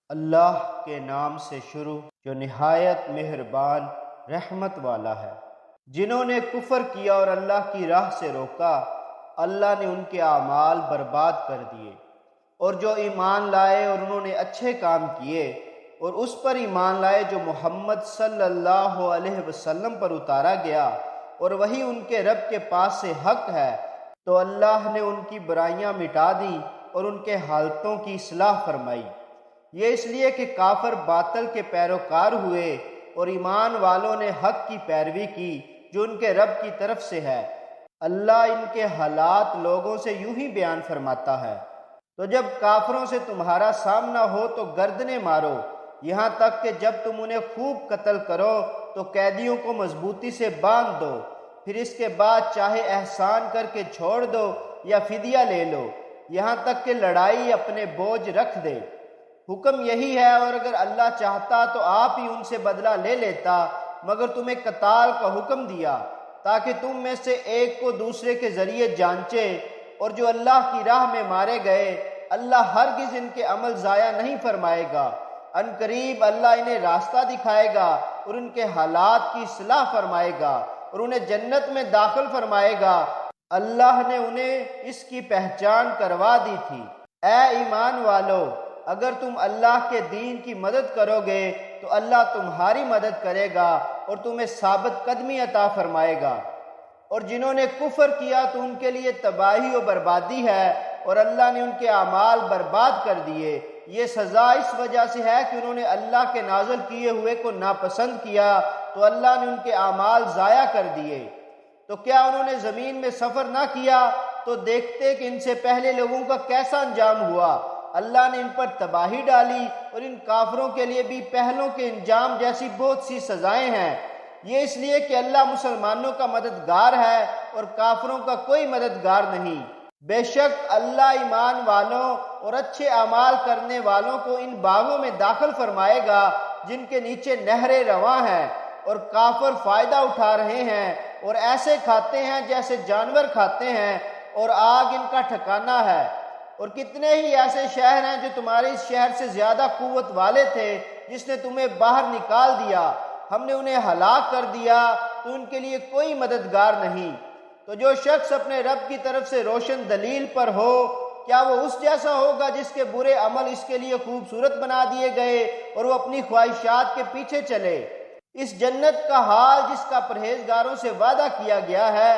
اللہ کے نام سے شروع جو نہایت مہربان رحمت والا ہے۔ جنہوں نے کفر کیا اور اللہ کی راہ سے روکا، اللہ نے ان کے اعمال برباد کر دیے، اور جو ایمان لائے اور انہوں نے اچھے کام کیے اور اس پر ایمان لائے جو محمد صلی اللہ علیہ وسلم پر اتارا گیا اور وہی ان کے رب کے پاس سے حق ہے، تو اللہ نے ان کی برائیاں مٹا دیں اور ان کے حالتوں کی اصلاح فرمائی۔ یہ اس لیے کہ کافر باطل کے پیروکار ہوئے اور ایمان والوں نے حق کی پیروی کی جو ان کے رب کی طرف سے ہے۔ اللہ ان کے حالات لوگوں سے یوں ہی بیان فرماتا ہے، تو جب کافروں سے تمہارا سامنا ہو تو گردنیں مارو، یہاں تک کہ جب تم انہیں خوب قتل کرو تو قیدیوں کو مضبوطی سے باندھ دو، پھر اس کے بعد چاہے احسان کر کے چھوڑ دو یا فدیہ لے لو، یہاں تک کہ لڑائی اپنے بوجھ رکھ دے۔ حکم یہی ہے، اور اگر اللہ چاہتا تو آپ ہی ان سے بدلہ لے لیتا، مگر تمہیں قتال کا حکم دیا تاکہ تم میں سے ایک کو دوسرے کے ذریعے جانچے، اور جو اللہ کی راہ میں مارے گئے اللہ ہرگز ان کے عمل ضائع نہیں فرمائے گا۔ ان قریب اللہ انہیں راستہ دکھائے گا اور ان کے حالات کی اصلاح فرمائے گا اور انہیں جنت میں داخل فرمائے گا۔ اللہ نے انہیں اس کی پہچان کروا دی تھی۔ اے ایمان والو، اگر تم اللہ کے دین کی مدد کرو گے تو اللہ تمہاری مدد کرے گا اور تمہیں ثابت قدمی عطا فرمائے گا۔ اور جنہوں نے کفر کیا تو ان کے لیے تباہی و بربادی ہے، اور اللہ نے ان کے اعمال برباد کر دیے۔ یہ سزا اس وجہ سے ہے کہ انہوں نے اللہ کے نازل کیے ہوئے کو ناپسند کیا، تو اللہ نے ان کے اعمال ضائع کر دیے۔ تو کیا انہوں نے زمین میں سفر نہ کیا تو دیکھتے کہ ان سے پہلے لوگوں کا کیسا انجام ہوا۔ اللہ نے ان پر تباہی ڈالی، اور ان کافروں کے لیے بھی پہلوں کے انجام جیسی بہت سی سزائیں ہیں۔ یہ اس لیے کہ اللہ مسلمانوں کا مددگار ہے اور کافروں کا کوئی مددگار نہیں۔ بے شک اللہ ایمان والوں اور اچھے اعمال کرنے والوں کو ان باغوں میں داخل فرمائے گا جن کے نیچے نہریں رواں ہیں، اور کافر فائدہ اٹھا رہے ہیں اور ایسے کھاتے ہیں جیسے جانور کھاتے ہیں، اور آگ ان کا ٹھکانہ ہے۔ اور کتنے ہی ایسے شہر ہیں جو تمہارے اس شہر سے زیادہ قوت والے تھے، جس نے تمہیں باہر نکال دیا، ہم نے انہیں ہلاک کر دیا، تو ان کے لیے کوئی مددگار نہیں۔ تو جو شخص اپنے رب کی طرف سے روشن دلیل پر ہو، کیا وہ اس جیسا ہوگا جس کے برے عمل اس کے لیے خوبصورت بنا دیے گئے اور وہ اپنی خواہشات کے پیچھے چلے؟ اس جنت کا حال جس کا پرہیزگاروں سے وعدہ کیا گیا ہے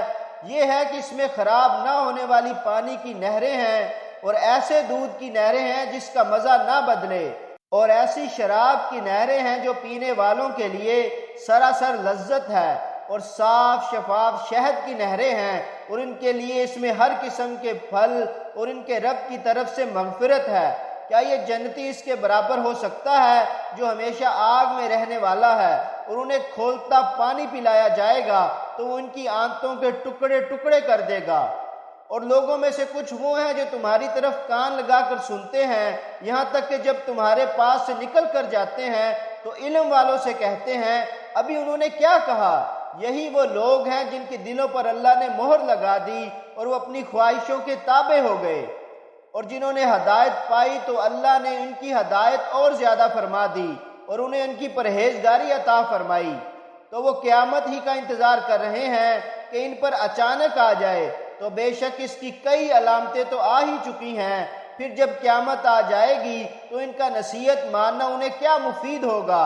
یہ ہے کہ اس میں خراب نہ ہونے والی پانی کی نہریں ہیں، اور ایسے دودھ کی نہریں ہیں جس کا مزہ نہ بدلے، اور ایسی شراب کی نہریں ہیں جو پینے والوں کے لیے سراسر لذت ہے، اور صاف شفاف شہد کی نہریں ہیں، اور ان کے لیے اس میں ہر قسم کے پھل اور ان کے رب کی طرف سے مغفرت ہے۔ کیا یہ جنتی اس کے برابر ہو سکتا ہے جو ہمیشہ آگ میں رہنے والا ہے؟ اور انہیں کھولتا پانی پلایا جائے گا تو وہ ان کی آنتوں کے ٹکڑے ٹکڑے کر دے گا۔ اور لوگوں میں سے کچھ وہ ہیں جو تمہاری طرف کان لگا کر سنتے ہیں، یہاں تک کہ جب تمہارے پاس سے نکل کر جاتے ہیں تو علم والوں سے کہتے ہیں ابھی انہوں نے کیا کہا۔ یہی وہ لوگ ہیں جن کے دلوں پر اللہ نے مہر لگا دی اور وہ اپنی خواہشوں کے تابع ہو گئے، اور جنہوں نے ہدایت پائی تو اللہ نے ان کی ہدایت اور زیادہ فرما دی اور انہیں ان کی پرہیزگاری عطا فرمائی۔ تو وہ قیامت ہی کا انتظار کر رہے ہیں کہ ان پر اچانک آ جائے، تو بے شک اس کی کئی علامتیں تو آ ہی چکی ہیں۔ پھر جب قیامت آ جائے گی تو ان کا نصیحت ماننا انہیں کیا مفید ہوگا۔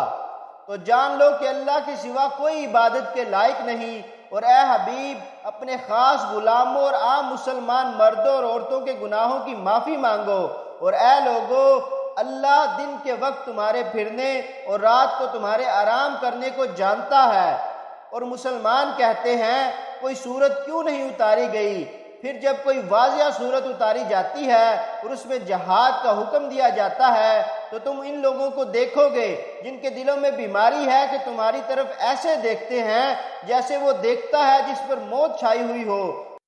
تو جان لو کہ اللہ کے سوا کوئی عبادت کے لائق نہیں، اور اے حبیب اپنے خاص غلاموں اور عام مسلمان مردوں اور عورتوں کے گناہوں کی معافی مانگو، اور اے لوگو اللہ دن کے وقت تمہارے پھرنے اور رات کو تمہارے آرام کرنے کو جانتا ہے۔ اور مسلمان کہتے ہیں کوئی صورت کیوں نہیں اتاری گئی؟ پھر جب کوئی واضح صورت اتاری جاتی ہے اور اس میں جہاد کا حکم دیا جاتا ہے تو تم ان لوگوں کو دیکھو گے جن کے دلوں میں بیماری ہے کہ تمہاری طرف ایسے دیکھتے ہیں جیسے وہ دیکھتا ہے جس پر موت چھائی ہوئی ہو۔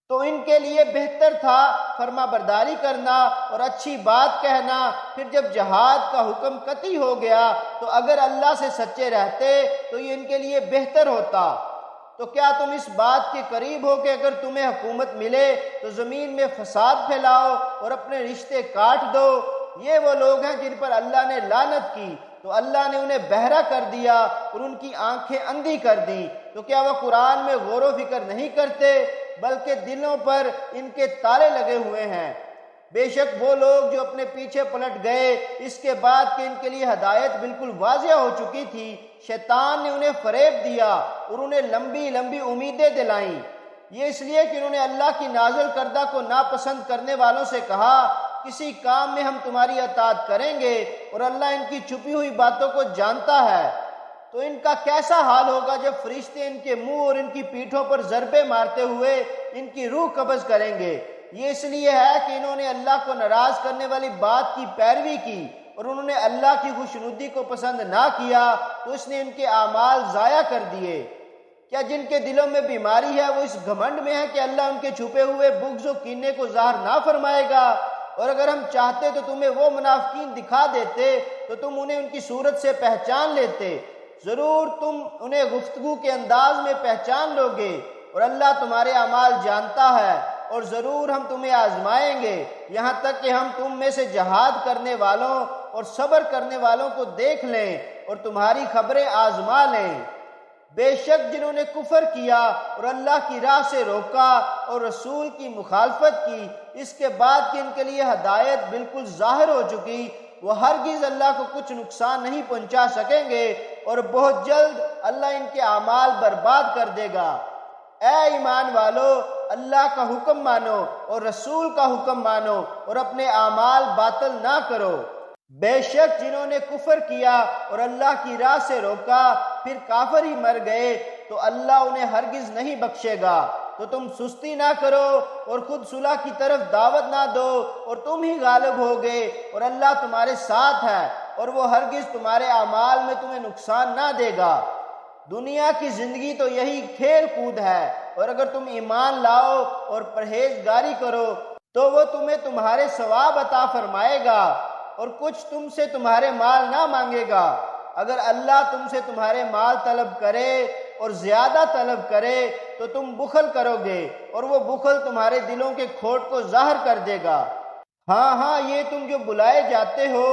تو ان کے لیے بہتر تھا فرما برداری کرنا اور اچھی بات کہنا۔ پھر جب جہاد کا حکم قطعی ہو گیا تو اگر اللہ سے سچے رہتے تو یہ ان کے لیے بہتر ہوتا۔ تو کیا تم اس بات کے قریب ہو کہ اگر تمہیں حکومت ملے تو زمین میں فساد پھیلاؤ اور اپنے رشتے کاٹ دو؟ یہ وہ لوگ ہیں جن پر اللہ نے لعنت کی تو اللہ نے انہیں بہرا کر دیا اور ان کی آنکھیں اندھی کر دیں۔ تو کیا وہ قرآن میں غور و فکر نہیں کرتے بلکہ دلوں پر ان کے تالے لگے ہوئے ہیں۔ بے شک وہ لوگ جو اپنے پیچھے پلٹ گئے اس کے بعد کہ ان کے لیے ہدایت بالکل واضح ہو چکی تھی، شیطان نے انہیں فریب دیا اور انہیں لمبی لمبی امیدیں دلائیں۔ یہ اس لیے کہ انہوں نے اللہ کی نازل کردہ کو ناپسند کرنے والوں سے کہا کسی کام میں ہم تمہاری اطاعت کریں گے اور اللہ ان کی چھپی ہوئی باتوں کو جانتا ہے۔ تو ان کا کیسا حال ہوگا جب فرشتے ان کے منہ اور ان کی پیٹھوں پر ضربے مارتے ہوئے ان کی روح قبض کریں گے۔ یہ اس لیے ہے کہ انہوں نے اللہ کو ناراض کرنے والی بات کی پیروی کی اور انہوں نے اللہ کی خوشنودی کو پسند نہ کیا تو اس نے ان کے اعمال ضائع کر دیے۔ کیا جن کے دلوں میں بیماری ہے وہ اس گھمنڈ میں ہے کہ اللہ ان کے چھپے ہوئے بغض و کینے کو ظاہر نہ فرمائے گا؟ اور اگر ہم چاہتے تو تمہیں وہ منافقین دکھا دیتے تو تم انہیں ان کی صورت سے پہچان لیتے، ضرور تم انہیں گفتگو کے انداز میں پہچان لو گے، اور اللہ تمہارے اعمال جانتا ہے، اور ضرور ہم تمہیں آزمائیں گے یہاں تک کہ ہم تم میں سے جہاد کرنے والوں اور صبر کرنے والوں کو دیکھ لیں اور تمہاری خبریں آزما لیں۔ بے شک جنہوں نے کفر کیا اور اللہ کی راہ سے روکا اور رسول کی مخالفت کی اس کے بعد کہ ان کے لیے ہدایت بالکل ظاہر ہو چکی، وہ ہرگز اللہ کو کچھ نقصان نہیں پہنچا سکیں گے اور بہت جلد اللہ ان کے اعمال برباد کر دے گا۔ اے ایمان والو، اللہ کا حکم مانو اور رسول کا حکم مانو اور اپنے اعمال باطل نہ کرو۔ بے شک جنہوں نے کفر کیا اور اللہ کی راہ سے روکا پھر کافر ہی مر گئے تو اللہ انہیں ہرگز نہیں بخشے گا۔ تو تم سستی نہ کرو اور خود صلح کی طرف دعوت نہ دو اور تم ہی غالب ہوگے اور اللہ تمہارے ساتھ ہے اور وہ ہرگز تمہارے اعمال میں تمہیں نقصان نہ دے گا۔ دنیا کی زندگی تو یہی کھیل کود ہے، اور اگر تم ایمان لاؤ اور پرہیزگاری کرو تو وہ تمہیں تمہارے ثواب عطا فرمائے گا اور کچھ تم سے تمہارے مال نہ مانگے گا۔ اگر اللہ تم سے تمہارے مال طلب کرے اور زیادہ طلب کرے تو تم بخل کرو گے اور وہ بخل تمہارے دلوں کے کھوٹ کو ظاہر کر دے گا۔ ہاں یہ تم جو بلائے جاتے ہو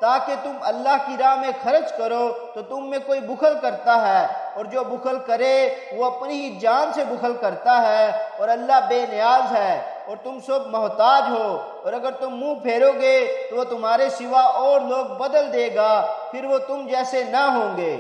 تاکہ تم اللہ کی راہ میں خرچ کرو تو تم میں کوئی بخل کرتا ہے، اور جو بخل کرے وہ اپنی ہی جان سے بخل کرتا ہے، اور اللہ بے نیاز ہے اور تم سب محتاج ہو، اور اگر تم منہ پھیرو گے تو وہ تمہارے سوا اور لوگ بدل دے گا، پھر وہ تم جیسے نہ ہوں گے۔